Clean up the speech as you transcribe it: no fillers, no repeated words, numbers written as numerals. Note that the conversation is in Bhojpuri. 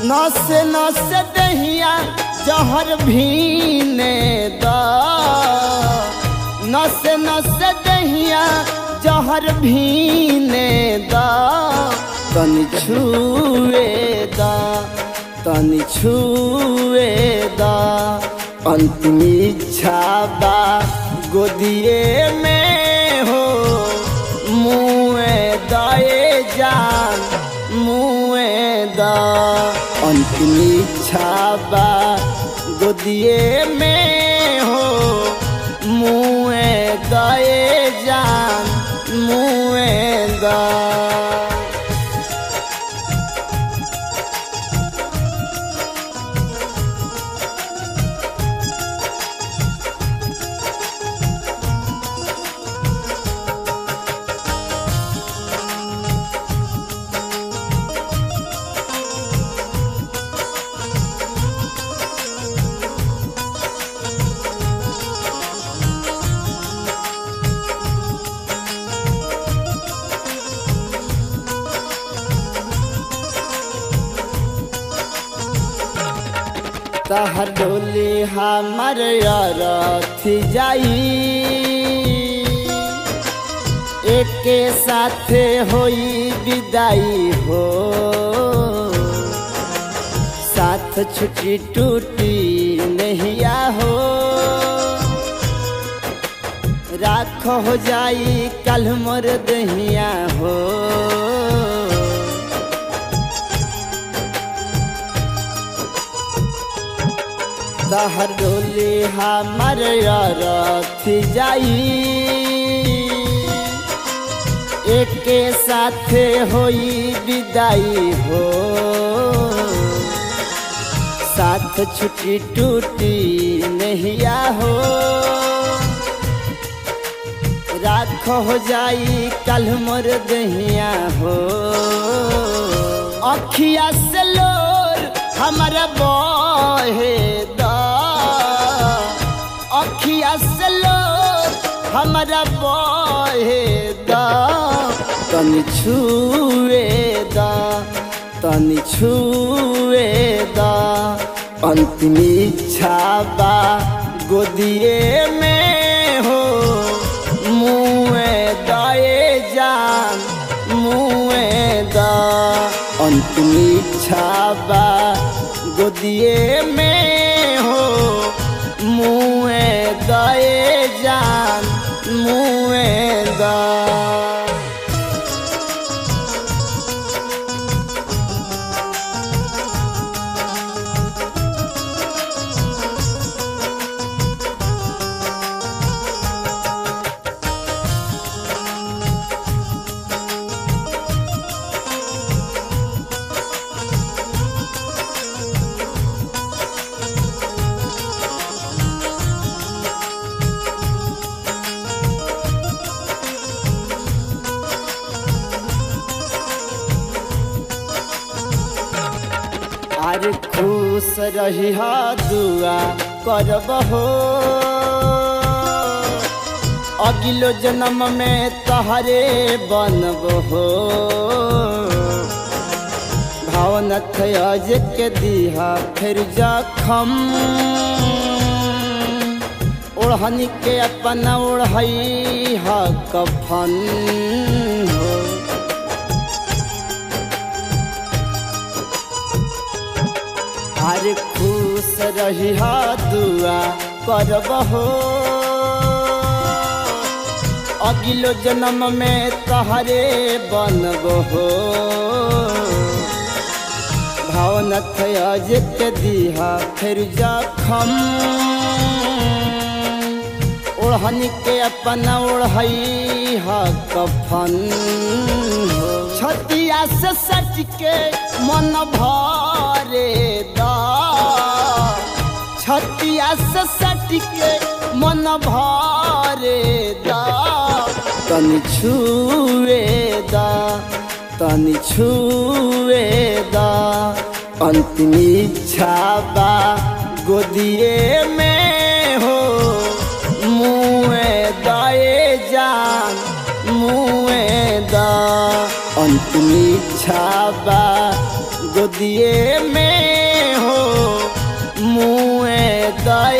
नस नस दहिया जहर भीने दा नस नस दहिया जहर भीने दा तनि छुए दा तनि छुए दा अंतिम इच्छा बा गोदिए में हो मुए दाए जान मुए दा अंतिम इच्छा बा गोदिए में हो मुए दाए जान मुए दा। तहर डोली हमर रथी जाई एक साथ होई विदाई हो साथ छुट्टी टूटी नहिया हो राख हो जाई कल मोर दहिया हो तहर डोली हमर रथी जाई एक साथ होई विदाई हो साथ छुट्टी टूटी नहिया हो राख हो जाई कल मोर दहिया हो अखिया से लोर हमारा बहे अखिया से लोर हमारा बहे दा तनि छुए दा तनि छुए दा अंतिम इच्छा बा गोदिए में हो मुए दाए जान मुए दा अंतिम इच्छा बा गोदिए में हो मुए दाए जान मुए दा। अरे खुश रही दुआ करब हो अगिलो जन्म में तहरे बनब हो भावना थज के दिहा फिर जखम ओढ़नी के अपना ओढ़ई हा कफन हो अरे खुश रही दुआ करब हो अगिलो जन्म में तहरे बनब हो भावना थज के दिहा फिर जखम ओढ़नी के अपना ओढ़ई हा कफन हो छतिया से सट के मन भरे दा छतिया से सट के मन भरे दा तनि छुए दा तनि छुए दा अंतिम इच्छा बा गोदिए में हो मुए दाए जान मुए दा अंतिम इच्छा बा गोदिए में हो मुए दाए